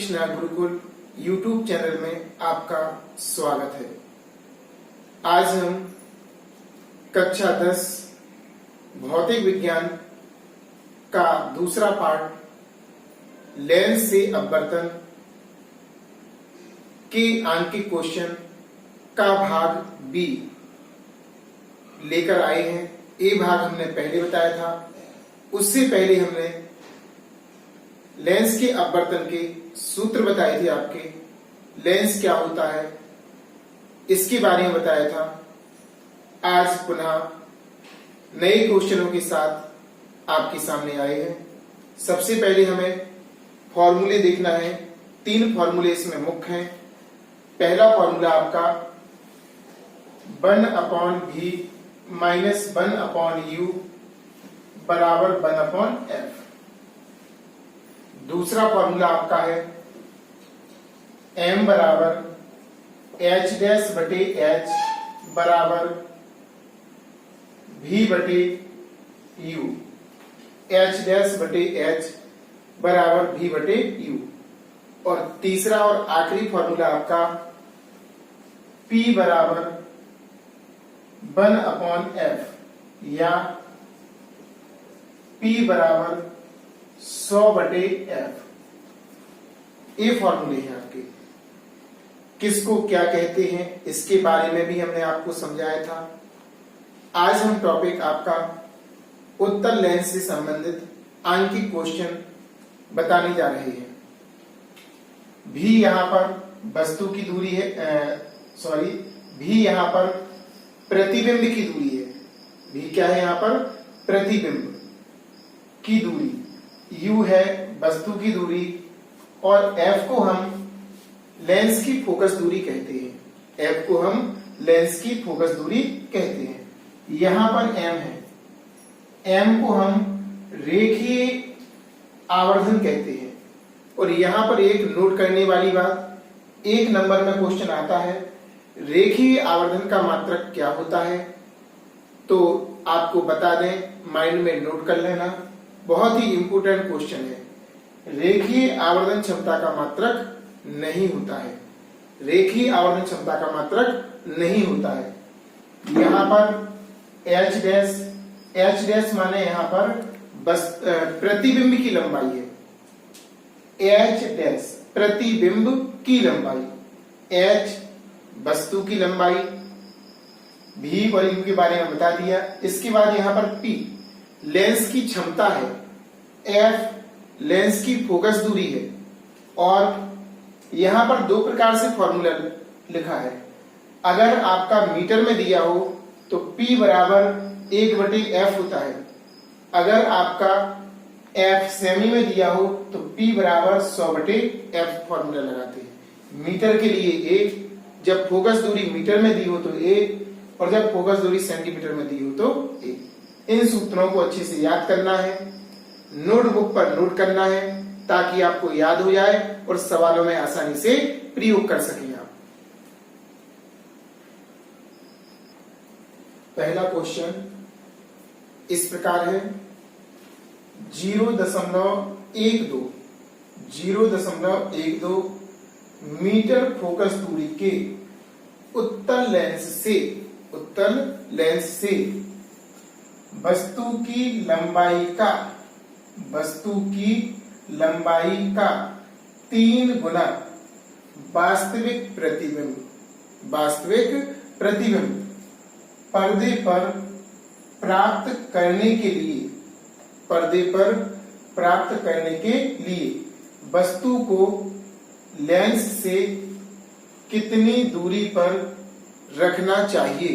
Krishna Gurukul YouTube channel में आपका स्वागत है। आज हम कक्षा 10 भौतिक विज्ञान का दूसरा पार्ट लेंस से अपवर्तन के आंकिक क्वेश्चन का भाग बी लेकर आए हैं। ए भाग हमने पहले बताया था। उससे पहले हमने लेंस के अपवर्तन के सूत्र बताए थे आपके, लेंस क्या होता है इसके बारे में बताया था। आज पुनः नए क्वेश्चनों के साथ आपके सामने आए हैं। सबसे पहले हमें फॉर्मूले देखना है। 3 फॉर्मूले इसमें मुख्य हैं। पहला फॉर्मूला आपका 1/v माइनस 1/u बराबर 1/f। दूसरा फॉर्मूला आपका है m बराबर h डैश बटे h बराबर v बटे u। h डैश बटे h बराबर v बटे u। और तीसरा और आखिरी फॉर्मूला आपका p बराबर 1/f या p बराबर 100/f। ये फॉर्मूले हैं आपके। किसको क्या कहते हैं इसके बारे में भी हमने आपको समझाया था। आज हम टॉपिक आपका उत्तल लेंस से संबंधित आंकिक क्वेश्चन बताने जा रहे हैं। भी यहां पर वस्तु की दूरी है, भी यहां पर प्रतिबिंब की दूरी है। भी क्या है यहां पर? प्रतिबिंब की दूरी। u है वस्तु की दूरी और f को हम लेंस की फोकस दूरी कहते हैं। f को हम लेंस की फोकस दूरी कहते हैं। यहां पर m है, m को हम रेखीय आवर्धन कहते हैं। और यहां पर एक नोट करने वाली बात, 1 नंबर में क्वेश्चन आता है रेखीय आवर्धन का मात्रक क्या होता है, तो आपको बता दें, माइंड में नोट कर लेना। बहुत ही इंपोर्टेंट क्वेश्चन है। रेखीय आवर्धन क्षमता का मात्रक नहीं होता है। रेखीय आवर्धन क्षमता का मात्रक नहीं होता है। यहां पर h डैश माने यहां पर बस प्रतिबिंब की लंबाई है। h डैश प्रतिबिंब की लंबाई, h वस्तु की लंबाई, v और u के बारे में बता दिया। इसके बाद यहां पर p लेंस की क्षमता है, f लेंस की फोकस दूरी है। और यहां पर 2 प्रकार से फॉर्मूला लिखा है। अगर आपका मीटर में दिया हो तो p बराबर 1/f होता है। अगर आपका f सेमी में दिया हो तो p बराबर 100/f फॉर्मूला लगाते हैं। मीटर के लिए a, जब फोकस दूरी मीटर में दी हो तो a, और जब फोकस दूरी सेंटीमीटर में दी हो तो a। इन सूत्रों को अच्छे से याद करना है, नोटबुक पर नोट करना है ताकि आपको याद हो जाए और सवालों में आसानी से प्रयोग कर सकें आप। पहला क्वेश्चन इस प्रकार है, 0.12 मीटर फोकस दूरी के उत्तल लेंस से वस्तु की लंबाई का 3 गुना वास्तविक प्रतिबिंब पर्दे पर प्राप्त करने के लिए वस्तु को लेंस से कितनी दूरी पर रखना चाहिए।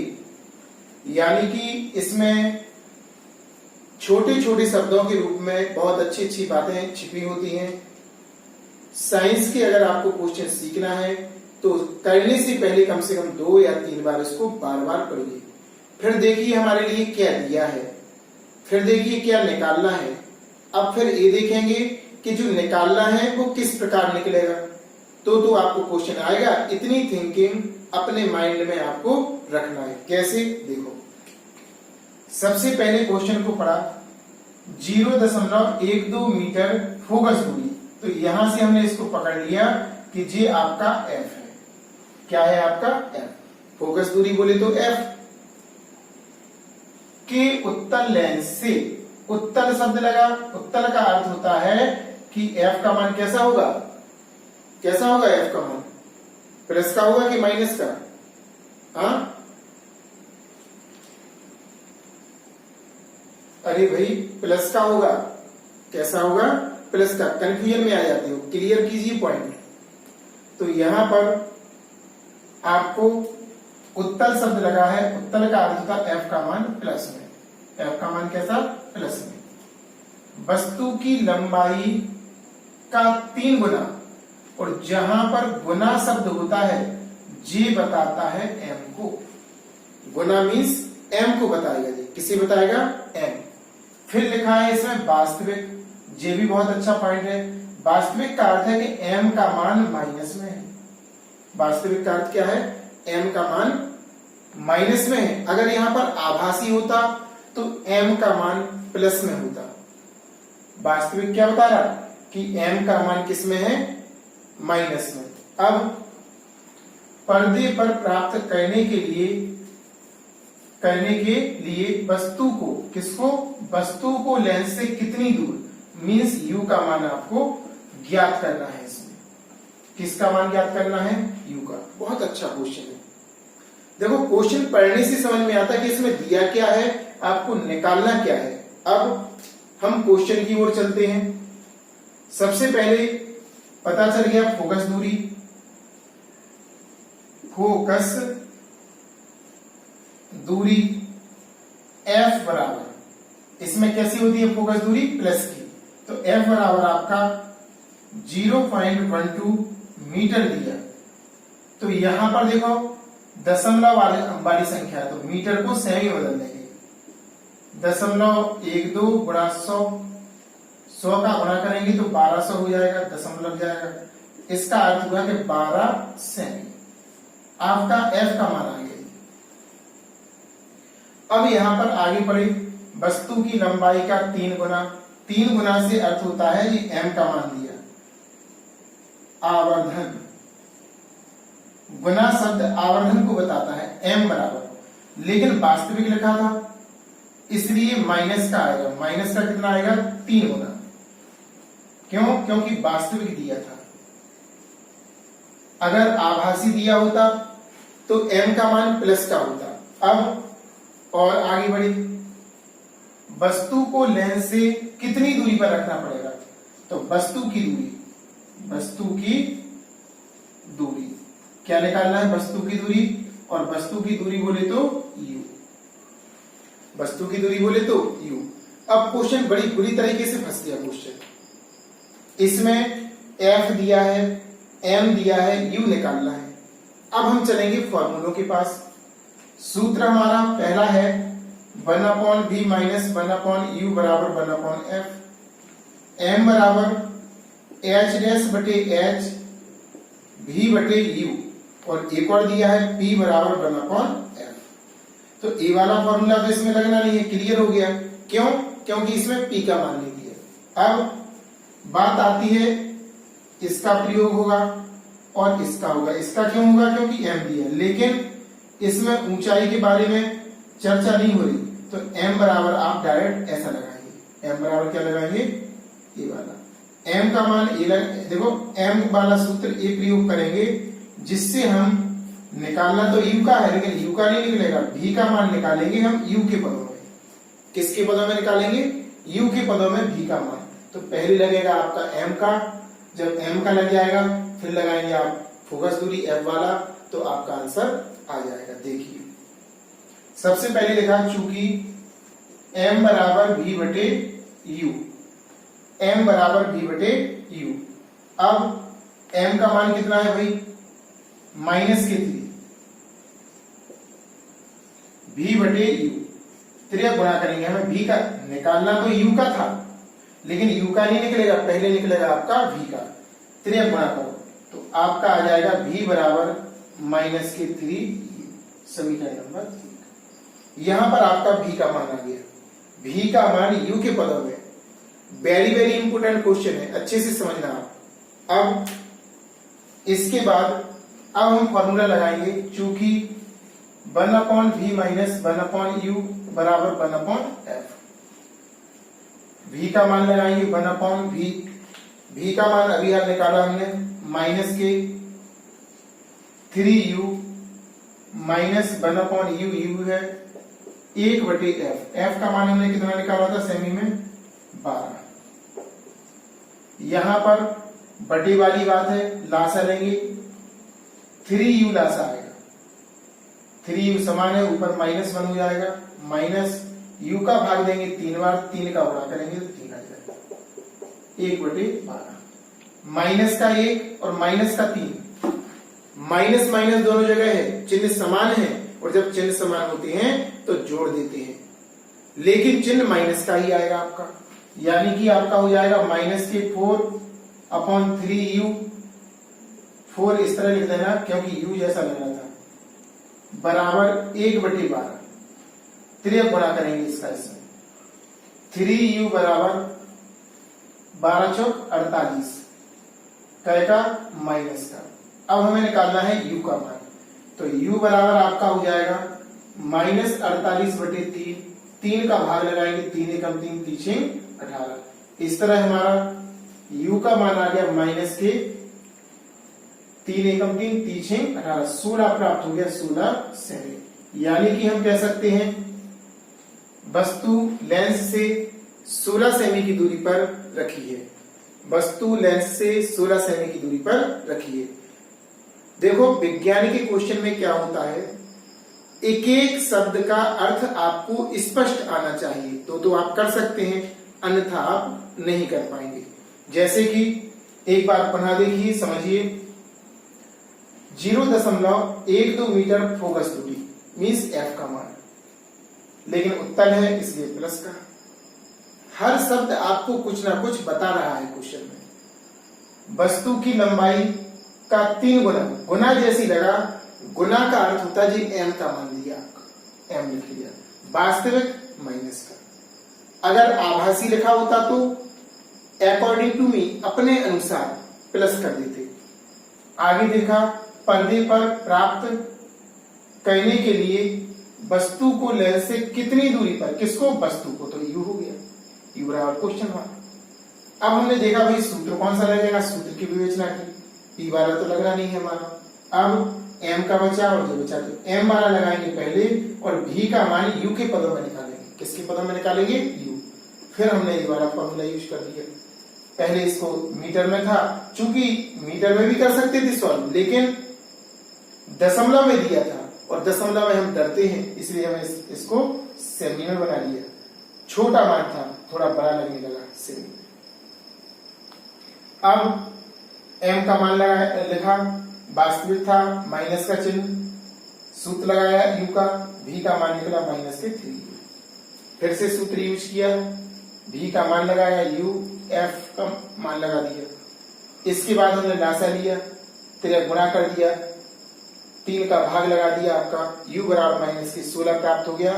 यानी कि इसमें छोटे छोटे शब्दों के रूप में बहुत अच्छी अच्छी बातें छिपी होती हैं। साइंस के अगर आपको क्वेश्चन सीखना है तो करने से पहले कम से कम 2 या 3 बार इसको बार पढ़िए। फिर देखिए हमारे लिए क्या दिया है, फिर देखिए क्या निकालना है। अब फिर ये देखेंगे कि जो निकालना है वो किस प्रकार निकलेगा, तो आपको क्वेश्चन आएगा। इतनी थिंकिंग अपने माइंड में आपको रखना है। कैसे? देखो, सबसे पहले क्वेश्चन को पढ़ा, 0.12 मीटर फोकस दूरी। तो यहां से हमने इसको पकड़ लिया कि ये आपका एफ है। क्या है आपका एफ। फोकस दूरी बोले तो एफ के उत्तल लेंस से, उत्तल शब्द लगा, उत्तल का अर्थ होता है कि एफ का मान कैसा होगा, कैसा होगा एफ का मान, प्लस का होगा कि माइनस का। हाँ अरे भाई प्लस का होगा। कैसा होगा, प्लस का। कंफ्यूजन में आ जाते हो, क्लियर कीजिए पॉइंट। तो यहां पर आपको उत्तल शब्द लगा है, उत्तल का अर्थ होता है एफ का मान प्लस में। एफ का मान कैसा, प्लस में। वस्तु की लंबाई का 3 गुना, और जहां पर गुना शब्द होता है जी बताता है एम को। गुना मीन्स एम को बताएगा जी, किसे बताएगा, एम। फिर लिखा है इसमें वास्तविक, ये भी बहुत अच्छा पॉइंट है। वास्तविक का अर्थ है कि एम का मान माइनस में है। वास्तविक का अर्थ क्या है, एम का मान माइनस में है। अगर यहां पर आभासी होता तो एम का मान प्लस में होता। वास्तविक क्या बता रहा कि एम का मान किस में है, माइनस में। अब पर्दे पर प्राप्त करने के लिए वस्तु को, किसको, वस्तु को लेंस से कितनी दूर, मीन्स यू का मान आपको ज्ञात करना है। इसमें किसका मान ज्ञात करना है, यू का। बहुत अच्छा क्वेश्चन है। देखो क्वेश्चन पढ़ने से समझ में आता है कि इसमें दिया क्या है, आपको निकालना क्या है। अब हम क्वेश्चन की ओर चलते हैं। सबसे पहले पता चल गया फोकस दूरी, फोकस दूरी एफ बराबर, इसमें कैसी होती है फोकस दूरी, प्लस की। तो एफ बराबर आपका 0.12 मीटर दिया। तो यहां पर देखो दशमलव वाली संख्या है, तो मीटर को सेमी बदल देंगे। 0.12 गुणा 100 का गुणा करेंगे तो 1200 हो जाएगा, दशमलव जाएगा। इसका अर्थ हुआ कि 12 सेमी। आपका एफ का मान आ गया। अब यहां पर आगे बढ़े, वस्तु की लंबाई का 3 गुना, 3 गुना से अर्थ होता है ये एम का मान दिया। आवर्धन, गुना शब्द आवर्धन को बताता है, एम बराबर, लेकिन वास्तविक लिखा था इसलिए माइनस का आएगा। माइनस का कितना आएगा, 3 गुना। क्यों, क्योंकि वास्तविक दिया था। अगर आभासी दिया होता तो एम का मान प्लस का होता। अब और आगे बढ़े, वस्तु को लेंस से कितनी दूरी पर रखना पड़ेगा, तो वस्तु की दूरी, वस्तु की दूरी क्या निकालना है, वस्तु की दूरी। और वस्तु की दूरी बोले तो u, वस्तु की दूरी बोले तो u। अब क्वेश्चन बड़ी बुरी तरीके से फंस गया क्वेश्चन। इसमें f दिया है, m दिया है, u निकालना है। अब हम चलेंगे फॉर्मूलों के पास। सूत्र हमारा पहला है 1/v माइनस 1/u बराबर 1/f। m बराबर h डैश बटे h v बटे u, और एक और दिया है p बराबर 1/f। तो ए वाला फॉर्मूला तो इसमें लगना नहीं है, क्लियर हो गया। क्यों, क्योंकि इसमें p का मान नहीं दिया। अब बात आती है, इसका प्रयोग होगा और इसका होगा। इसका क्यों होगा, क्योंकि m दिया, लेकिन इसमें ऊंचाई के बारे में चर्चा नहीं हो रही। तो m बराबर आप डायरेक्ट ऐसा लगाएंगे। m बराबर क्या लगाएंगे, ये वाला। m का मान देखो m वाला सूत्र ये प्रयोग करेंगे जिससे हम निकालना तो u का है, लेकिन u का नहीं निकलेगा, v का मान निकालेंगे हम u के पदों में। किसके पदों में निकालेंगे, u के पदों में v का मान। तो पहले लगेगा आपका m का, जब m का लग जाएगा फिर लगाएंगे आप फोकस दूरी f वाला, तो आपका आंसर आ जाएगा। देखिए सबसे पहले लिखा, चूंकि m बराबर v बटे u, m बराबर v बटे u। अब m का मान कितना है भाई, माइनस के 3, v बटे u। 3 गुणा करेंगे, हमें v का निकालना तो u का था, लेकिन u का नहीं निकलेगा, पहले निकलेगा आपका v का। 3 गुणा करो तो आपका आ जाएगा v बराबर माइनस के 3, समीकरण नंबर 3। यहां पर आपका v का मान आ गया। v का मान u के पदों में। वेरी वेरी इंपोर्टेंट क्वेश्चन है, अच्छे से समझना आप। अब इसके बाद अब हम फॉर्मूला लगाएंगे, चूंकि 1/v माइनस 1/u बराबर 1/f। v का मान लगाएंगे 1/v। v का मान अभी आप निकाला हमने माइनस के 3u माइनस 1/u, u है 1/f। f का मान हमने कितना निकाला था सेमी में 12। यहां पर बटे वाली बात है, लासा लेंगे 3u लासा आएगा, 3u समान है, ऊपर -1 हो जाएगा, माइनस u का भाग देंगे 3 बार, 3 का गुणा करेंगे तो 3 आ जाएगा 1/12। माइनस का 1 और माइनस का 3, माइनस माइनस दोनों जगह है, चिन्ह समान है, और जब चिन्ह समान होते हैं तो जोड़ देते हैं, लेकिन चिन्ह माइनस का ही आएगा आपका, यानी कि आपका हो जाएगा माइनस के 4/3u। 4 इस तरह लिख देना क्योंकि u जैसा लेना था, बराबर 1/12। 3 गुणा करेंगे इसका इसमें, 3u बराबर 12 चौक 48, कै का माइनस का। अब हमें निकालना है u का मान, तो u बराबर आपका हो जाएगा -48/3। 3 का भाग लगाएंगे, 3 एकम 3, 3 18। इस तरह हमारा u का मान आ गया माइनस के 3 एकम 3, 3 18, 16 प्राप्त हो गया, 16 सेमी। यानी कि हम कह सकते हैं वस्तु लेंस से 16 सेमी की दूरी पर रखी है, वस्तु लेंस से 16 सेमी की दूरी पर रखी है। देखो विज्ञान के क्वेश्चन में क्या होता है, एक एक शब्द का अर्थ आपको स्पष्ट आना चाहिए, तो आप कर सकते हैं, अन्यथा आप नहीं कर पाएंगे। जैसे कि एक बार बना देखिए, समझिए 0.12 मीटर फोकस दूरी मीन्स f का मान, लेकिन उत्तर है इसलिए प्लस का। हर शब्द आपको कुछ ना कुछ बता रहा है क्वेश्चन में। वस्तु की लंबाई का 3 गुना, गुना जैसी लगा, गुना का अर्थ होता है जी m का मान लिया, आपका m लिख लिया, वास्तविक माइनस का। अगर आभासी लिखा होता तो अकॉर्डिंग टू मी, अपने अनुसार प्लस कर देते। आगे देखा, पर्दे पर प्राप्त करने के लिए वस्तु को लेंस से कितनी दूरी पर, किसको, वस्तु को, तो u हो गया, u बराबर क्वेश्चन मार्क। अब हमने देखा भाई सूत्र कौन सा लगेगा, सूत्र की विवेचना की, p वाला तो लगना नहीं है हमारा। अब m का बचा और जो बचा तो m वाला लगाएंगे पहले, और v का मान u के पदों में निकालेंगे। किसके पदों में निकालेंगे, u। फिर हमने ये वाला फॉर्मूला यूज कर दिया। पहले इसको मीटर में था, चूंकि मीटर में भी कर सकते थे सॉल्व, लेकिन दशमलव में दिया था, और दशमलव में हम डरते हैं, इसलिए हमने इसको सेमी में बना लिया। छोटा मान था, थोड़ा बड़ा लगने लगा सेमी। अब m का मान लिखा, वास्तविक था, माइनस का चिन्ह, सूत्र लगाया u का, v का मान निकला -3u। फिर से सूत्र यूज किया, v का मान लगाया u, f का मान लगा दिया। इसके बाद हमने लासा लिया, 3 गुणा कर दिया, 3 का भाग लगा दिया, आपका u बराबर -16 प्राप्त हो गया।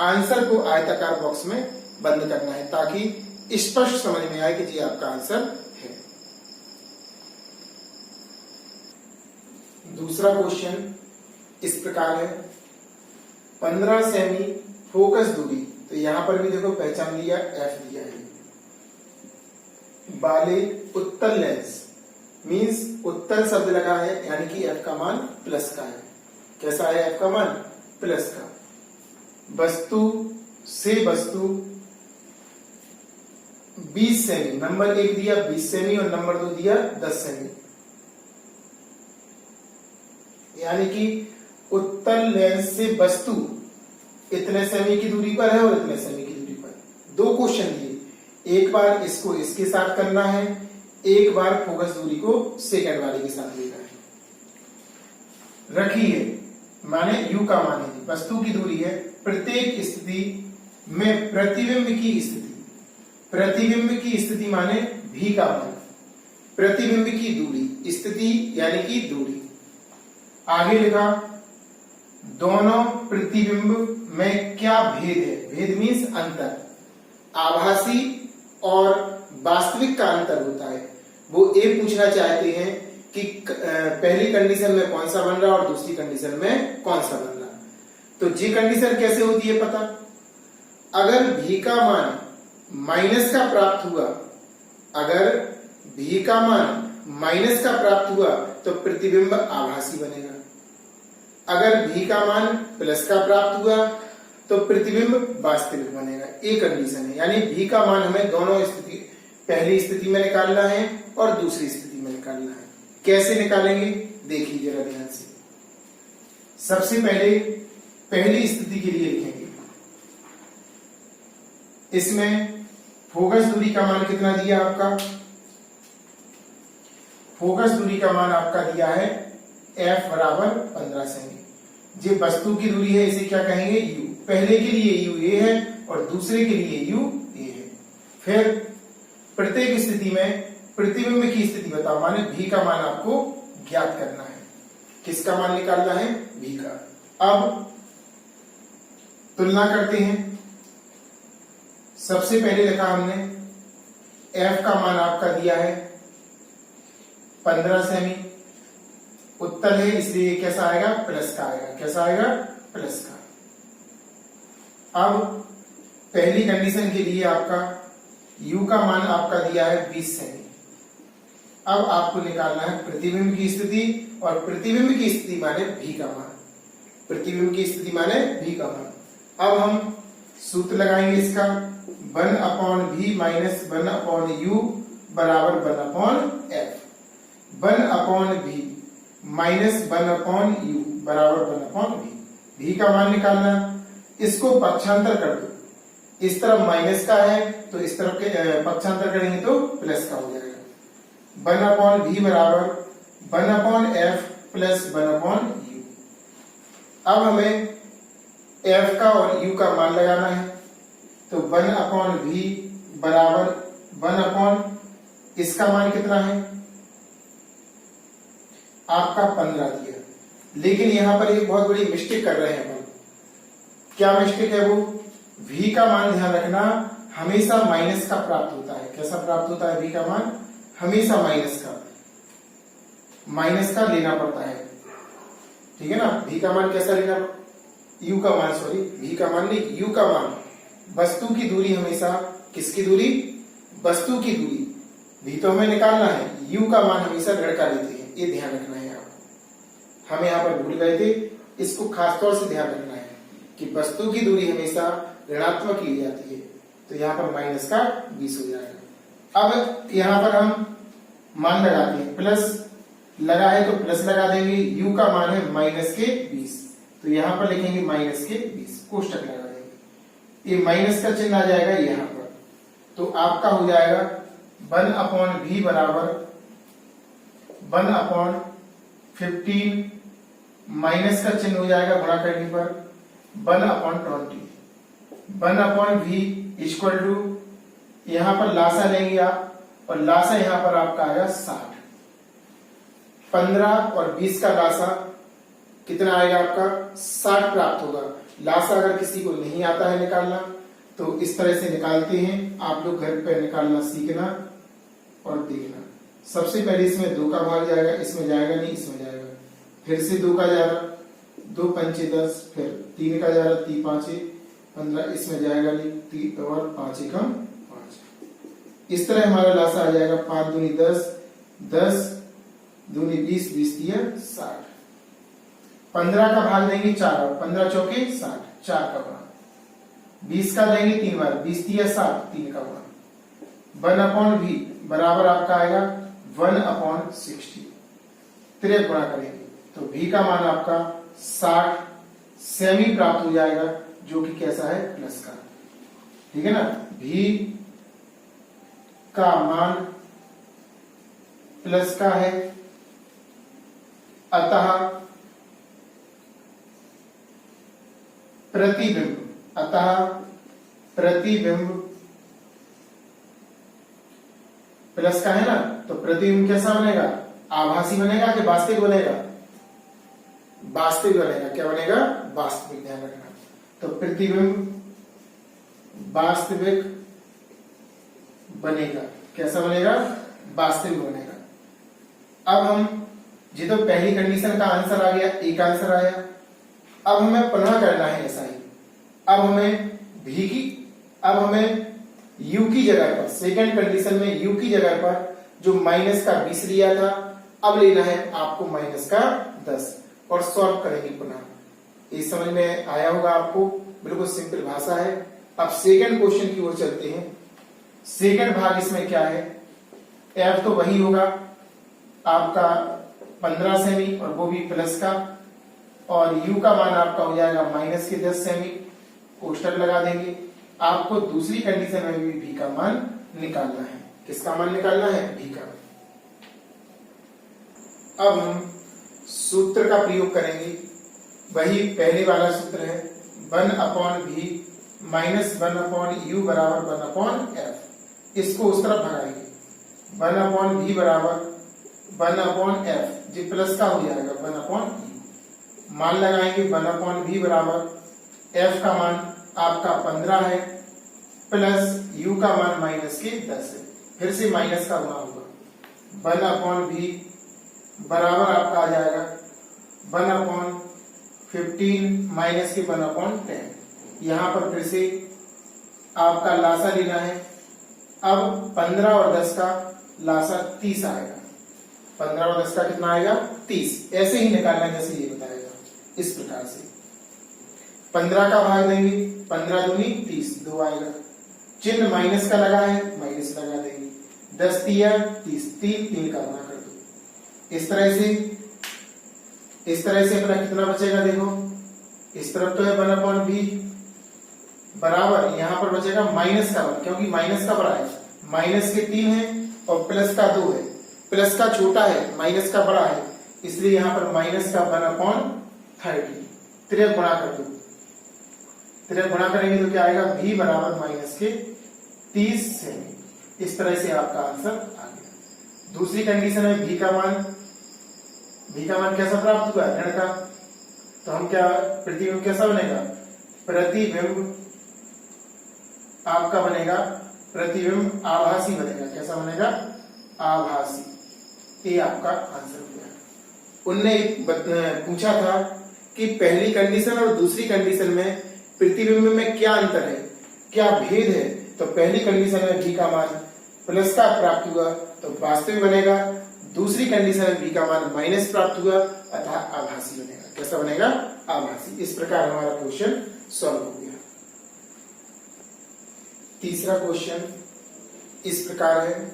आंसर को आयताकार बॉक्स में बंद करना है ताकि स्पष्ट समझ में आए कि जी आपका आंसर है। दूसरा क्वेश्चन इस प्रकार है, 15 सेमी फोकस दूरी, तो यहां पर भी देखो पहचान लिया, f दिया है, वाले उत्तल लेंस मींस उत्तल शब्द लगा है, यानी कि f का मान प्लस का है। कैसा है f का मान, प्लस का। वस्तु से वस्तु 20 सेमी, नंबर 1 दिया 20 सेमी और नंबर 2 दिया 10 सेमी, यानी कि उत्तल लेंस से वस्तु इतने सेमी की दूरी पर है और इतने सेमी की दूरी पर। 2 क्वेश्चन दिए, एक बार इसको इसके साथ करना है, एक बार फोकस दूरी को सेकंड वाले के साथ लेना है। रखिए, माने u का मान है, वस्तु की दूरी है, प्रत्येक स्थिति में प्रतिबिंब की स्थिति, प्रतिबिंब की स्थिति माने v का मान, प्रतिबिंब की दूरी, स्थिति यानी कि दूरी। आगे लिखा, दोनों प्रतिबिंब में क्या भेद है, भेद मीन्स अंतर, आभासी और वास्तविक का अंतर होता है। वो ये पूछना चाहते हैं कि पहली कंडीशन में कौन सा बन रहा और दूसरी कंडीशन में कौन सा बन रहा। तो जी कंडीशन कैसे होती है पता, अगर भी का मान माइनस का प्राप्त हुआ, अगर भी का मान माइनस का प्राप्त हुआ तो प्रतिबिंब आभासी बनेगा, अगर भी का मान प्लस का प्राप्त हुआ तो प्रतिबिंब वास्तविक बनेगा। ये कंडीशन है, यानी भी का मान हमें दोनों स्थिति, पहली स्थिति में निकालना है और दूसरी स्थिति में निकालना है। कैसे निकालेंगे देखिए जरा ध्यान से। सबसे पहले पहली स्थिति के लिए लिखेंगे, इसमें फोकस दूरी का मान कितना दिया आपका, फोकस दूरी का मान आपका दिया है f बराबर 15 सेमी। जो वस्तु की दूरी है इसे क्या कहेंगे u, पहले के लिए u a है और दूसरे के लिए u a है। फिर प्रत्येक स्थिति में प्रतिबिंब की स्थिति बताओ, माने v का मान आपको ज्ञात करना है। किसका मान निकालना है, v का। अब तुलना करते हैं। सबसे पहले लिखा हमने f का मान आपका दिया है 15 सेमी, उत्तल है इसलिए कैसा आएगा, प्लस का आएगा। कैसा आएगा, प्लस का। अब पहली कंडीशन के लिए आपका u का मान आपका दिया है 20 सेमी। अब आपको निकालना है प्रतिबिंब की स्थिति, और प्रतिबिंब की स्थिति माने v का मान, प्रतिबिंब की स्थिति माने v का मान। अब हम सूत्र लगाएंगे इसका, 1/v माइनस 1/u बराबर 1/f। 1/v माइनस 1/u बराबर 1/v। v का मान निकालना, इसको पक्षांतर कर दो, इस तरफ माइनस का है तो इस तरफ के पक्षांतर करेंगे तो प्लस का हो जाएगा। 1/v बराबर 1/f प्लस 1/u। अब हमें f का और u का मान लगाना है, तो 1/v बराबर 1/, इसका मान कितना है आपका 15 दिया। लेकिन यहां पर एक बहुत बड़ी मिस्टेक कर रहे हैं अपन। क्या मिस्टेक है वो, v का मान ध्यान रखना हमेशा माइनस का प्राप्त होता है। कैसा प्राप्त होता है, v का मान हमेशा माइनस का लेना पड़ता है, ठीक है ना। v का मान कैसा लेना, u का मान, सॉरी v का मान नहीं, u का मान। वस्तु की दूरी हमेशा, किसकी दूरी, वस्तु की दूरी। v तो हमें निकालना है, u का मान हमेशा ऋण का लेते हैं, ये ध्यान रखना है आपको। हम यहाँ पर भूल गए थे, इसको खासतौर से ध्यान रखना है कि वस्तु की दूरी हमेशा ऋणात्मक ली जाती है, तो यहाँ पर माइनस का 20 हो जाएगा। अब यहाँ पर हम मान लगाते हैं, प्लस लगा है तो प्लस लगा देंगे, u का मान है माइनस के 20, तो यहाँ पर लिखेंगे माइनस के 20, कोष्टक लगा देंगे, ये माइनस का चिन्ह आ जाएगा यहाँ पर। तो आपका हो जाएगा 1/v बराबर 1/15, माइनस का चिन्ह हो जाएगा गुणा करने पर 1/20। 1/v इक्वल टू, यहां पर लासा लेंगे आप, और लासा यहां पर आपका आएगा 60। 15 और 20 का लासा कितना आएगा आपका, 60 प्राप्त होगा। लासा अगर किसी को नहीं आता है निकालना तो इस तरह से निकालते हैं, आप लोग घर पे निकालना सीखना और देखना। सबसे पहले इसमें 2 का भाग जाएगा, इसमें जाएगा नहीं, इसमें जाएगा, फिर से 2 का जा रहा, 2 पंचे 10, फिर 3 का जा रहा, 3 पांचे 15, इसमें जाएगा नहीं, 3 और 5 एकम 5। इस तरह हमारा लासा आ जाएगा 5 दूनी 10, 10 दूनी 20, 20 दिया 60। 15 का भाग देंगे 4 और 15 चौके 60, 4 का गुणा। 20 का देंगे 3 बार, 20 दिया 60, 3 का गुणा। 1/v बराबर आपका आएगा 1/60, त्रिक गुणा करेंगे तो v का मान आपका 60 सेमी प्राप्त हो जाएगा, जो कि कैसा है, प्लस का, ठीक है ना। v का मान प्लस का है, अतः प्रतिबिंब प्लस का है ना, तो प्रतिबिंब कैसा बनेगा, आभासी बनेगा कि वास्तविक बनेगा, वास्तविक बनेगा। क्या बनेगा, वास्तविक, ध्यान रखना। तो प्रतिबिंब वास्तविक बनेगा, कैसा बनेगा, वास्तविक बनेगा। अब हम ये तो पहली कंडीशन का आंसर आ गया, एक आंसर आया। अब हमें पुनः करना है ऐसा ही। अब हमें u की जगह पर, सेकंड कंडीशन में u की जगह पर जो माइनस का 20 लिया था, अब लेना है आपको माइनस का 10 और सॉल्व करेंगे पुनः। ये समझ में आया होगा आपको, बिल्कुल सिंपल भाषा है। अब सेकंड क्वेश्चन की ओर चलते हैं। सेकंड भाग इसमें क्या है, f तो वही होगा आपका 15 सेमी और वो भी प्लस का, और u का मान आपका हो जाएगा माइनस के 10 सेमी, कोष्टक लगा देंगे। आपको दूसरी कंडीशन में भी v का मान निकालना है। किसका मान निकालना है? v का। अब हम सूत्र का प्रयोग करेंगे, वही पहले वाला सूत्र है 1/v माइनस 1/u बराबर 1/f। इसको उस तरफ भगाएंगे, 1/v बराबर 1/f, जी प्लस का हो जाएगा 1/u। मान लगाएंगे 1/v बराबर f का मान आपका 15 है प्लस u का मान माइनस के 10 है। फिर से माइनस का गुणा होगा, 1/v बराबर आपका आ जाएगा 1/15 माइनस के 1/10। यहां पर फिर से आपका लासा लेना है। अब 15 और 10 का लासा 30 आएगा। 15 और 10 का कितना आएगा? 30। ऐसे ही निकालना जैसे ये बताएगा, इस प्रकार से 15 का भाग देंगे, 15 दूनी 30, 2 आएगा। चिन्ह माइनस का लगा है, माइनस लगा देंगे, 10 तिया 30, 3 का गुणा कर दो। इस तरह से अपना कितना बचेगा देखो, इस तरफ तो है 1/v बराबर, यहां पर बचेगा माइनस का 1, क्योंकि माइनस का बड़ा है, माइनस के 3 है और प्लस का 2 है। प्लस का छोटा है, माइनस का बड़ा है, इसलिए यहां पर माइनस का 1/30। तिरक गुणा कर दो, तिरक गुणा करेंगे तो क्या आएगा? v बराबर माइनस के 30 सेमी। इस तरह से आपका आंसर आ गया। दूसरी कंडीशन है v का मान कैसा प्राप्त हुआ? ऋण का। तो हम क्या, प्रतिबिंब कैसा बनेगा? प्रतिबिंब आपका बनेगा, प्रतिबिंब आभासी बनेगा। कैसा बनेगा? आभासी। ये आपका आंसर हो गया। उनने पूछा था कि पहली कंडीशन और दूसरी कंडीशन में प्रतिबिंब में क्या अंतर है, क्या भेद है? तो पहली कंडीशन में v का मान प्लस का प्राप्त हुआ तो वास्तविक बनेगा। दूसरी कंडीशन में v का मान माइनस प्राप्त हुआ, अतः आभासी बनेगा। कैसा बनेगा? आभासी। इस प्रकार हमारा क्वेश्चन सॉल्व हो गया। तीसरा क्वेश्चन इस प्रकार है,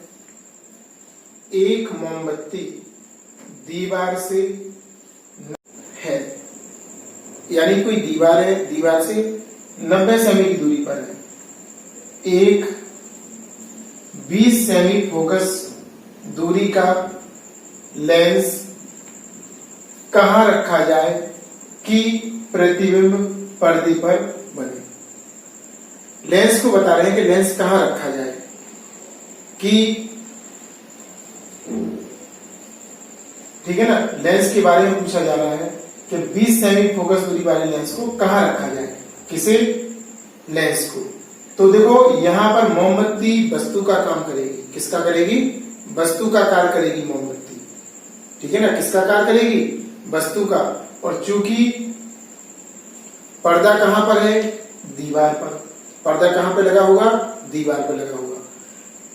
एक मोमबत्ती दीवार से है, यानी कोई दीवार है, दीवार से 90 सेमी की दूरी पर है। एक 20 सेमी फोकस दूरी का लेंस कहां रखा जाए कि प्रतिबिंब पर्दे पर बने। लेंस को बता रहे हैं कि लेंस कहां रखा जाए कि, ठीक है ना, लेंस के बारे में पूछा जा रहा है कि 20 सेमी फोकस दूरी वाले लेंस को कहां रखा जाए, किसे? लेंस को। तो देखो यहां पर मोमबत्ती वस्तु का काम करेगी। किसका करेगी? वस्तु का कार्य करेगी मोमबत्ती, ठीक है ना। किसका कार्य करेगी? वस्तु का। और चूंकि पर्दा कहां पर है? दीवार पर। पर्दा कहां पे लगा होगा? दीवार पर लगा होगा।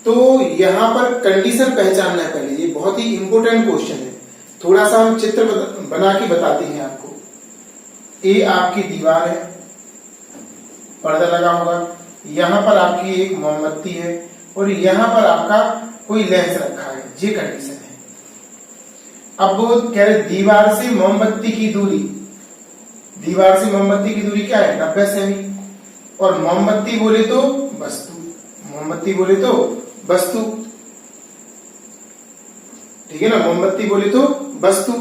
तो यहां पर कंडीशन पहचानना है पहले, ये बहुत ही इंपोर्टेंट क्वेश्चन है। थोड़ा सा हम चित्र बना के बताते हैं आपको। ये आपकी दीवार है, पर्दा लगा होगा, यहां पर आपकी एक मोमबत्ती है और यहां पर आपका कोई लेंस रखा है। ये कंडीशन है। अब वो कह रहे दीवार से मोमबत्ती की दूरी, दीवार से मोमबत्ती की दूरी क्या है? 90 सेमी। और मोमबत्ती बोले तो वस्तु, मोमबत्ती बोले तो वस्तु, ठीक है ना, मोमबत्ती बोले तो वस्तु।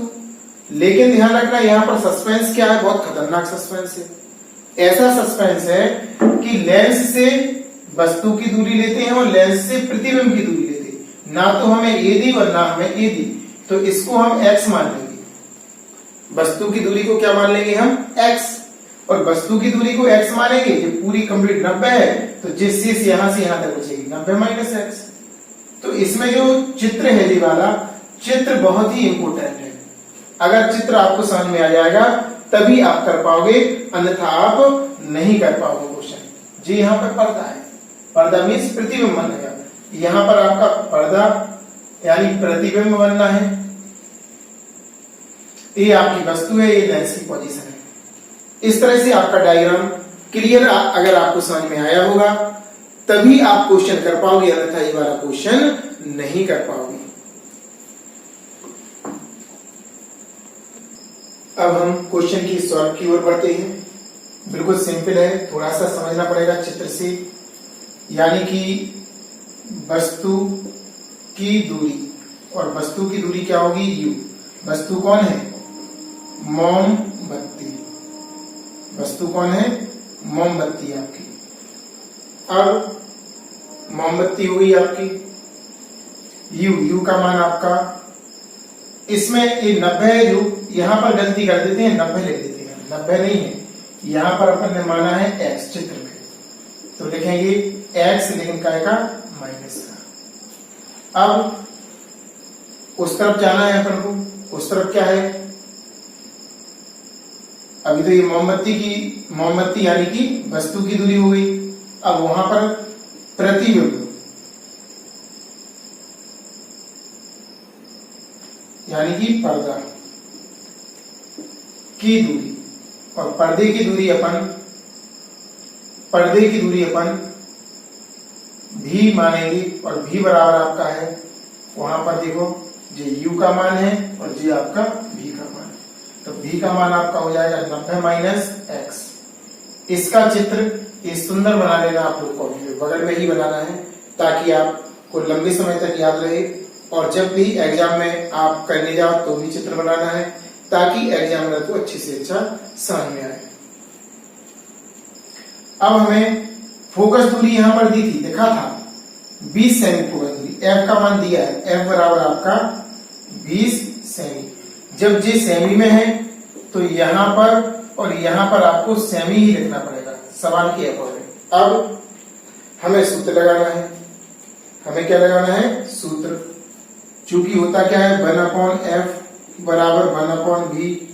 लेकिन ध्यान रखना यहां पर सस्पेंस क्या है? बहुत खतरनाक सस्पेंस है। ऐसा सस्पेंस है कि लेंस से वस्तु की दूरी लेते हैं और लेंस से प्रतिबिंब की दूरी लेते हैं। ना तो हमें ए दी और ना हमें ए दी, तो इसको हम x मान लेंगे। वस्तु की दूरी को क्या मान लेंगे हम? x। और वस्तु की दूरी को x मानेंगे, ये पूरी कंप्लीट 90 है, तो जिस चीज यहां से यहां तक बचेगी 90 माइनस x। तो तो इसमें जो चित्र है, ये वाला चित्र बहुत ही इंपॉर्टेंट है। अगर चित्र आपको समझ में आ जाएगा तभी आप कर पाओगे, अन्यथा आप नहीं कर पाओगे क्वेश्चन। जी यहाँ पर पर्दा है, पर्दा मीन्स प्रतिबिंब बन गया। यहाँ पर आपका पर्दा यानी प्रतिबिंब बनना है। ये आपकी वस्तु है, ये लेंस की पोजीशन है। इस तरह से आपका डायग्राम क्लियर अगर आपको समझ में आया होगा तभी आप क्वेश्चन कर पाओगे, अन्यथा ये वाला क्वेश्चन नहीं कर पाओगे। अब हम क्वेश्चन की सॉल्व की ओर बढ़ते हैं। बिल्कुल सिंपल है, थोड़ा सा समझना पड़ेगा चित्र से। यानी कि वस्तु की दूरी, और वस्तु की दूरी क्या होगी, u। वस्तु कौन है, मोमबत्ती। वस्तु कौन है, मोमबत्ती आपकी। अब मोमबत्ती हुई आपकी, u का मान आपका, इसमें ये 90 है, जो यहां पर गलती कर देते हैं, 90 लिख देते हैं। 90 नहीं है, यहां पर अपन ने माना है x चित्र में, तो लिखेंगे x, लेकिन काय का, माइनस का। अब उस तरफ जाना है अपन को, उस तरफ क्या है, अभी तो ये मोमबत्ती यानी कि वस्तु की दूरी हो गई। अब वहां पर प्रतिबिंब यानी कि पर्दा की दूरी, और पर्दे की दूरी अपन भी मानेंगे, और भी बराबर आपका है, वहां पर देखो ये u का मान है और ये आपका v का मान है। तो v का मान आपका हो जाएगा 90 माइनस x। इसका चित्र ये सुंदर बना लेना आप लोग कॉपी में, बगल में ही बनाना है ताकि आपको लंबे समय तक याद रहे, और जब भी एग्जाम में आप करने जाओ तो भी चित्र बनाना है ताकि एग्जामिनर को अच्छे से अच्छा समझ में आए। अब हमें फोकस दूरी यहां पर दी थी, देखा था 20 सेमी फोकस दूरी, f का मान दिया है, f बराबर आपका 20 सेमी। जब ये सेमी में है तो यहां पर और यहां पर आपको सेमी ही लिखना पड़ेगा सवाल के अकॉर्डिंग। अब हमें सूत्र लगाना है, हमें क्या लगाना है, सूत्र। चूंकि होता क्या है, 1/f बराबर 1/v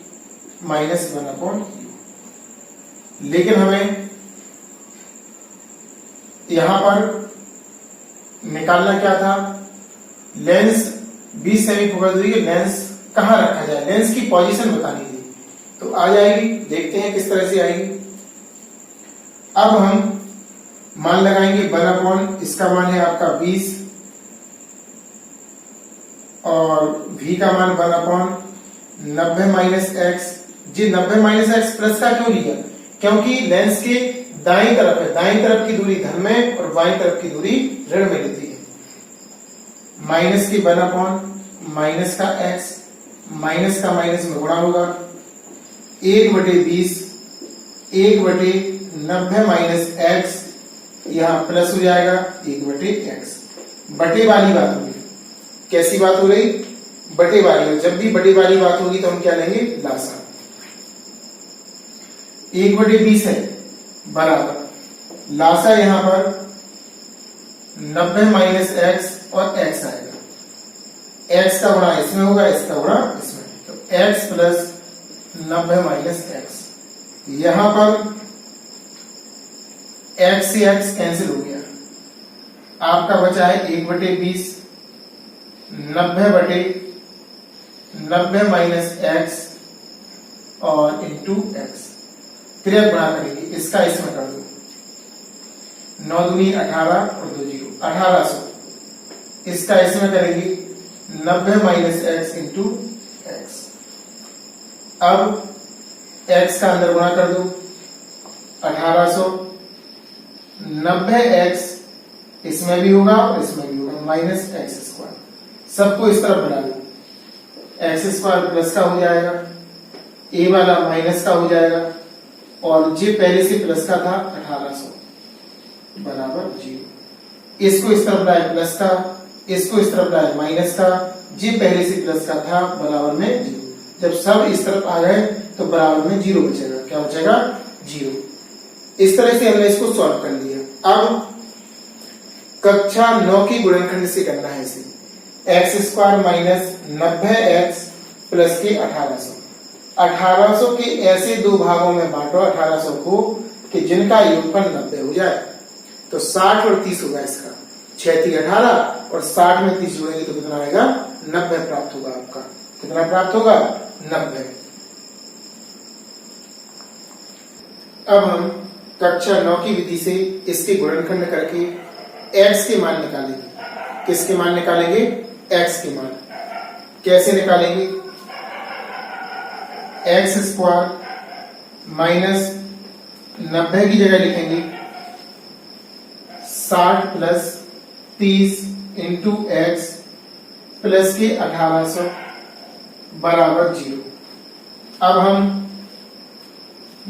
माइनस 1/u। लेकिन हमें यहां पर निकालना क्या था, लेंस 20 सेमी फोकस दूरी के लेंस कहां रखा जाए, लेंस की पोजीशन बतानी थी। तो आ जाएगी, देखते हैं किस तरह से आएगी। अब हम मान लगाएंगे 1/, इसका मान है आपका 20, और v का मान 1/90 माइनस x। जी 90 माइनस एक्स प्लस का क्यों लिया, क्योंकि लेंस के दाईं तरफ है, दाईं तरफ की दूरी धन में और बाईं तरफ की दूरी ऋण में लेती है। माइनस की 1/, माइनस का x, माइनस का माइनस में गुणा होगा, 1/20, 1/90 माइनस x, यहां प्लस हो जाएगा 1/x। बटे वाली बात होगी, कैसी बात हो रही, बटे वाली। जब भी बटे वाली बात होगी तो हम क्या लेंगे, लासा। 1/20 है बराबर लासा, यहां पर 90 माइनस x और x आएगा, x का गुणा इसमें होगा, इसका गुणा इसमें, तो x प्लस 90 माइनस x। यहां पर x से x कैंसिल हो गया, आपका बचा है 1/20, 90 माइनस x और इंटू x। फिर गुणा करेंगे, इसका इसमें कर दो, 9 दूनी 18 और 2 0, 1800। इसका इसमें करेंगे 90 माइनस x इंटू x। अब x का अंदर गुणा कर दो, 1800, 90x इसमें भी होगा और इसमें भी होगा, माइनस x स्क्वायर। सबको इस तरफ बढ़ा दो, x स्क्वायर प्लस का हो जाएगा, a वाला माइनस का हो जाएगा, और जे पहले से प्लस का था 1800 बराबर 0। इसको इस तरफ लाए प्लस का, इसको इस तरफ लाए माइनस का, जे पहले से प्लस का था बराबर में 0। जब सब इस तरफ आ गए तो बराबर में 0 बचेगा, क्या बचेगा, 0। इस तरह से हमने इसको सॉल्व कर लिया। अब कक्षा 9 की गुणनखंड से करना है इसे। x² माइनस 90x प्लस के 1800। 1800 के ऐसे दो भागों में बांटो 1800 को कि जिनका योगफल 90 हो जाए। तो 60 और 30 होगा इसका। 6 3 18 और 60 में 30 जोड़ेंगे तो कितना आएगा? 90 प्राप्त होगा आपका। कितना प्राप्त होगा? 90। अब हम कक्षा 9 की विधि से इसके गुणनखंड करके x के मान निकालेंगे। किसके मान निकालेंगे? x के मान। कैसे निकालेंगे? x² माइनस 90 की जगह लिखेंगे 60 प्लस 30 इंटू एक्स प्लस के 1800 बराबर 0। अब हम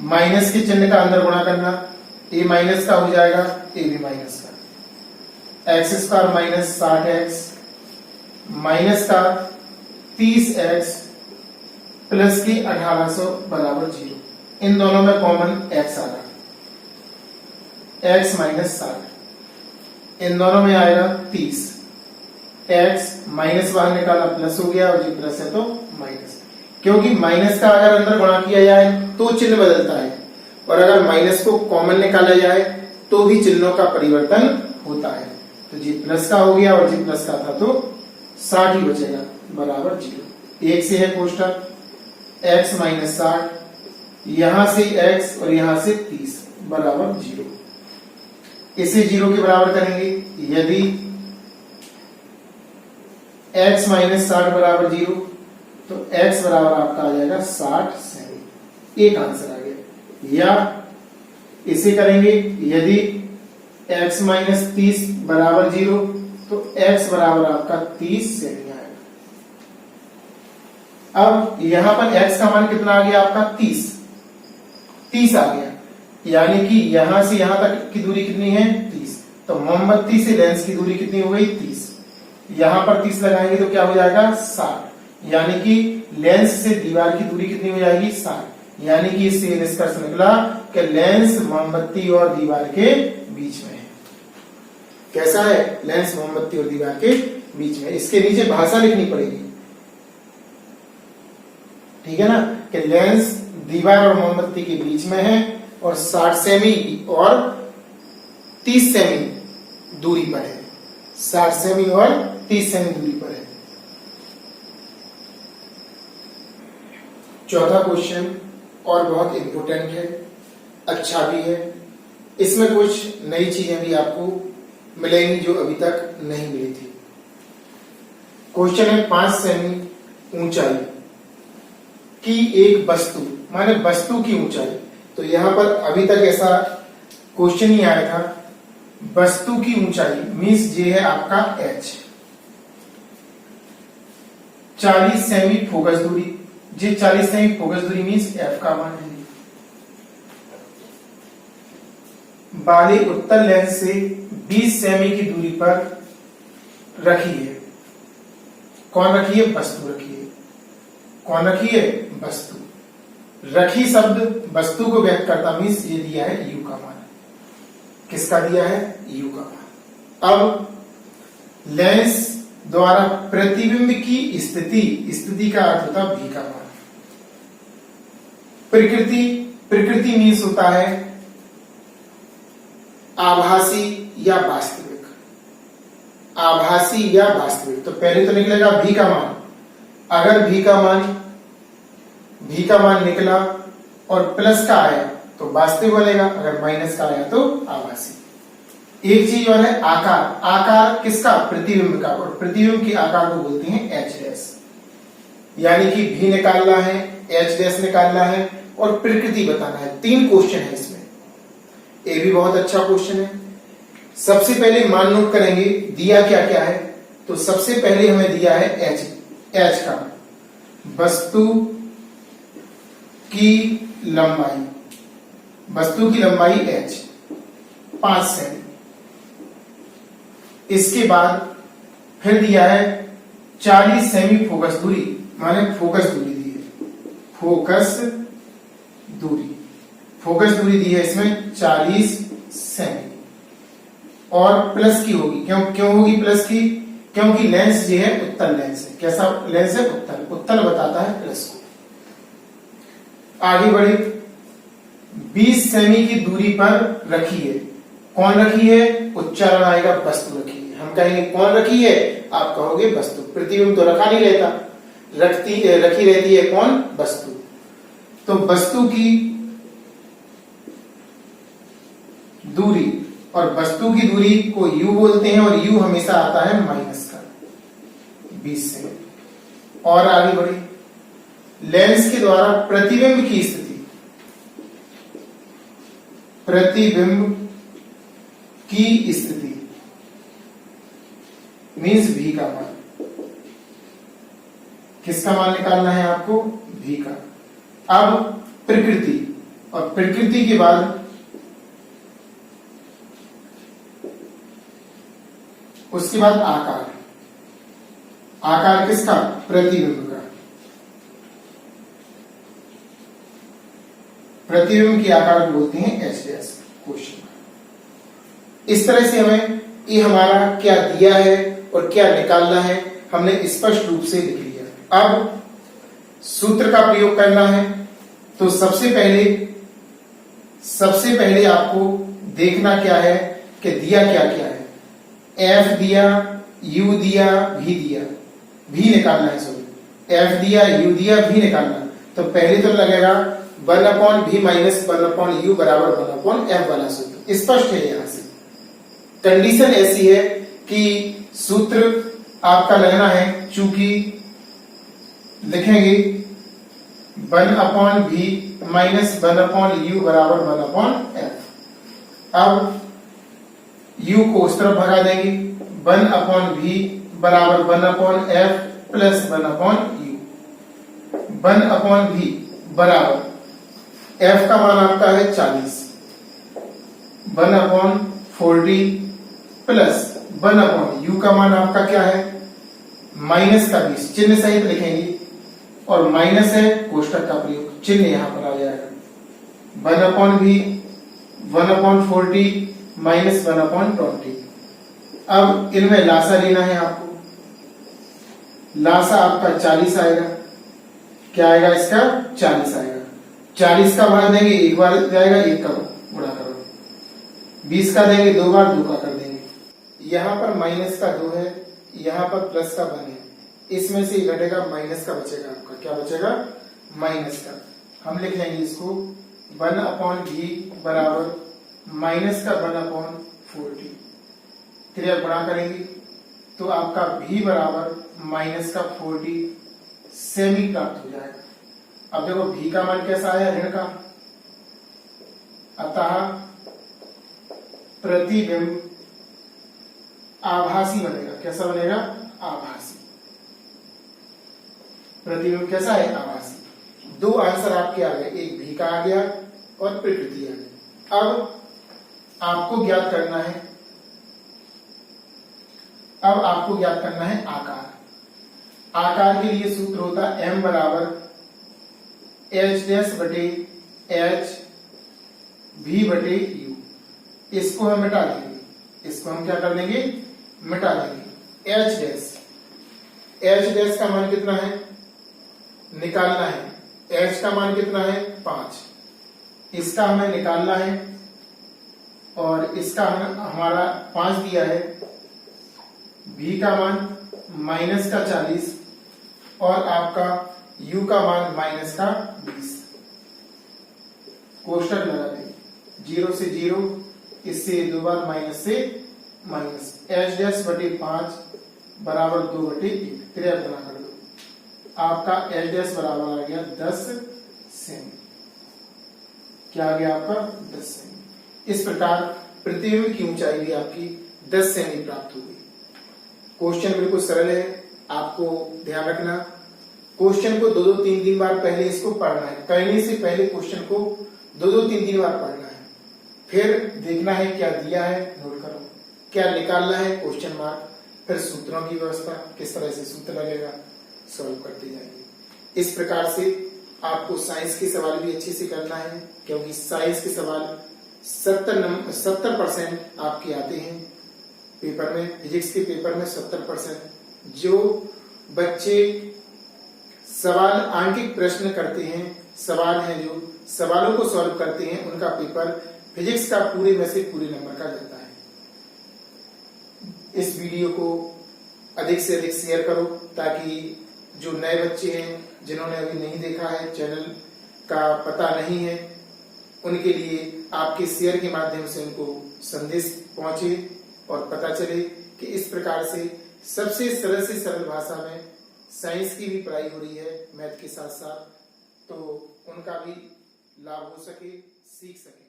माइनस के चिन्ह का अंदर गुणा करना, a माइनस का हो जाएगा a भी माइनस का। x² माइनस 60x माइनस का 30x प्लस की 1800 बराबर 0। इन दोनों में कॉमन x आ रहा, x माइनस 60, इन दोनों में आएगा 30। x माइनस बाहर निकाला प्लस हो गया और जी प्लस है तो माइनस, क्योंकि माइनस का अगर अंदर गुणा किया जाए तो चिन्ह बदलता है और अगर माइनस को कॉमन निकाला जाए तो भी चिन्हों का परिवर्तन होता है। तो जी प्लस का हो गया और जी प्लस का था तो 60 ही बचेगा बराबर 0। एक से है कोष्टक x माइनस 60, यहां से x और यहां से 30 बराबर 0। इसे 0 के बराबर करेंगे। यदि x माइनस 60 बराबर 0 तो x बराबर आपका आ जाएगा 60 सेमी। एक आंसर आ गया। या इसे करेंगे, यदि x माइनस 30 बराबर 0 तो x बराबर आपका 30 सेमी आएगा। अब यहां पर x का मान कितना आ गया आपका? 30 आ गया, यानी कि यहां से यहां तक की दूरी कितनी है? 30। तो मोमबत्ती से लेंस की दूरी कितनी हो गई? 30। यहां पर 30 लगाएंगे तो क्या हो जाएगा? 60, यानी कि लेंस से दीवार की दूरी कितनी हो जाएगी? 60। यानी कि इससे निष्कर्ष निकला कि लेंस मोमबत्ती और दीवार के बीच में है। कैसा है? लेंस मोमबत्ती और दीवार के बीच में। इसके नीचे भाषा लिखनी पड़ेगी, ठीक है ना, कि लेंस दीवार और मोमबत्ती के बीच में है और 60 सेमी और 30 सेमी दूरी पर है। 60 सेमी और 30 सेमी दूरी पर है। चौथा क्वेश्चन और बहुत इंपोर्टेंट है, अच्छा भी है। इसमें कुछ नई चीजें भी आपको मिलेंगी जो अभी तक नहीं मिली थी। क्वेश्चन है 5 सेमी ऊंचाई की एक वस्तु, माने वस्तु की ऊंचाई। तो यहां पर अभी तक ऐसा क्वेश्चन ही आया था। वस्तु की ऊंचाई मीन्स ये है आपका h। 40 सेमी फोकस दूरी, जी 40 सेमी फोकस दूरी मीन्स f का मान है। बाली उत्तल लेंस से 20 सेमी की दूरी पर रखी है। कौन रखी है? वस्तु रखी है। कौन रखी है? वस्तु। रखी शब्द वस्तु को व्यक्त करता मीन्स ये दिया है u का मान। किसका दिया है? u का मान। अब लेंस द्वारा प्रतिबिंब की स्थिति का अर्थ होता है v का मान। प्रकृति मीन्स होता है आभासी या वास्तविक। आभासी या वास्तविक। तो पहले तो निकलेगा v का मान। अगर v का मान निकला और प्लस का आया तो वास्तविक बनेगा, अगर माइनस का आया तो आभासी। एक चीज और है आकार। आकार किसका? प्रतिबिंब का। और प्रतिबिंब के आकार को बोलते हैं h डैश। यानी कि v निकालना है, h डैश निकालना है और प्रकृति बताना है। 3 क्वेश्चन है इसमें। ये भी बहुत अच्छा क्वेश्चन है। सबसे पहले मान नोट करेंगे दिया क्या क्या है। तो सबसे पहले हमें दिया है h का, वस्तु की लंबाई। वस्तु की लंबाई h 5 सेमी। इसके बाद फिर दिया है 40 सेमी फोकस दूरी, माने फोकस दूरी दी है। फोकस दूरी दी है इसमें 40 सेमी। और प्लस की होगी। क्यों होगी प्लस की? क्योंकि लेंस जो है उत्तल लेंस है। कैसा लेंस है? उत्तल। उत्तल बताता है प्लस को। आगे बढ़े, 20 सेमी की दूरी पर रखी है। कौन रखी है? उच्चारण आएगा वस्तु रखी है। हम कहेंगे कौन रखी है? आप कहोगे वस्तु। प्रतिबिंब तो रखा नहीं रहता, रखी रहती है कौन? वस्तु। तो वस्तु की दूरी, और वस्तु की दूरी को u बोलते हैं, और u हमेशा आता है माइनस का 20 सेमी। और आगे बढ़े, लेंस के द्वारा प्रतिबिंब की स्थिति, प्रतिबिंब की स्थिति मीन्स v का मान। किसका मान निकालना है आपको? v का। अब प्रकृति, और प्रकृति के बाद उसके बाद आकार। आकार किसका? प्रतिबिंब का। प्रतिबिंब के आकार को बोलते हैं एच डैश, क्वेश्चन। इस तरह से हमें ये हमारा क्या दिया है और क्या निकालना है हमने स्पष्ट रूप से लिख लिया। अब सूत्र का प्रयोग करना है। तो सबसे पहले आपको देखना क्या है कि दिया क्या क्या है। F दिया, U दिया, V दिया, V निकालना है। सॉरी, F दिया, U दिया, V निकालना। तो पहले तो लगेगा 1/v माइनस 1/u बराबर 1/f वाला सूत्र। स्पष्ट है यहां से। कंडीशन ऐसी है कि सूत्र आपका लगना है, चूंकि लिखेंगे 1/v माइनस 1/u बराबर 1/f। अब u को उस तरफ भगा देंगे, 1/v बराबर 1/f प्लस 1/u। 1/v बराबर f का मान आपका है 40, 1/40 प्लस 1/u का मान आपका क्या है? माइनस का 20। चिन्ह सहित लिखेंगे, और माइनस है कोष्टक का प्रयोग, चिन्ह यहां पर आ जाएगा। 1/v 1/40 minus 1/20। अब इनमें लासा लेना है आपको। लासा आपका 40 आएगा। क्या आएगा इसका? 40 आएगा। 40 का बढ़ा देंगे, एक बार जाएगा, 1 का गुणा करो। 20 का देंगे 2 बार, 2 का कर देंगे। यहां पर माइनस का 2 है, यहां पर प्लस का 1 है। इसमें से घटेगा, माइनस का बचेगा आपका। क्या बचेगा? माइनस का। हम लिख लेंगे इसको 1/v बराबर माइनस का 1/40। क्रिया गुणा करेंगे तो आपका v बराबर माइनस का 40 सेमी प्राप्त हो जाएगा। अब देखो v का मान कैसा आया? ऋण का। अतः प्रतिबिंब आभासी बनेगा। कैसा बनेगा? आभासी। प्रतिबिंब कैसा है? आभासी। 2 आंसर आपके आ गए, एक v का आ गया और प्रकृति आ गई। अब आपको ज्ञात करना है, आकार। आकार के लिए सूत्र होता है m बराबर h डैश बटे h v बटे u। इसको हम मिटा देंगे, इसको हम क्या कर देंगे? मिटा देंगे। h डैश का मान कितना है? निकालना है। h का मान कितना है? 5। इसका हमें निकालना है, और इसका हमारा 5 दिया है। v का मान माइनस का 40, और आपका u का मान माइनस का 20। कोष्टक लगा देंगे, 0 से 0, इससे 2 बार माइनस से माइनस। h डैश बटे 5 बराबर 2 बटे 1। क्रिया गुणा कर दो, आपका h डैश बराबर आ गया 10 सेमी। क्या आ गया आपका? 10 सेमी। इस प्रकार प्रतिबिंब की ऊंचाई भी आपकी 10 सेमी प्राप्त हो गई। क्वेश्चन बिल्कुल सरल है, आपको ध्यान रखना। क्वेश्चन को 2-3 बार पहले इसको पढ़ना है। करने से पहले क्वेश्चन को 2-3 बार पढ़ना है, फिर देखना है क्या दिया है, नोट करो, क्या निकालना है, क्वेश्चन मार्क, फिर सूत्रों की व्यवस्था, किस तरह से सूत्र लगेगा, सॉल्व करते जाएंगे। इस प्रकार से आपको साइंस के सवाल भी अच्छे से करना है, क्योंकि साइंस के सवाल 70% आपके आते हैं। पेपर में, फिजिक्स के पेपर में 70%। जो बच्चे सवाल आंकिक प्रश्न करते हैं, सवाल हैं जो सवालों को सॉल्व करते हैं, उनका पेपर फिजिक्स का पूरे में से पूरे नंबर का जाता है। इस वीडियो को अधिक से अधिक शेयर करो ताकि जो नए बच्चे हैं, जिन्होंने अभी नहीं देखा है, चैनल का पता नहीं है, उनके लिए आपके शेयर के माध्यम से उनको संदेश पहुंचे और पता चले कि इस प्रकार से सबसे सरल से सरल भाषा में साइंस की भी पढ़ाई हो रही है मैथ के साथ साथ, तो उनका भी लाभ हो सके, सीख सके।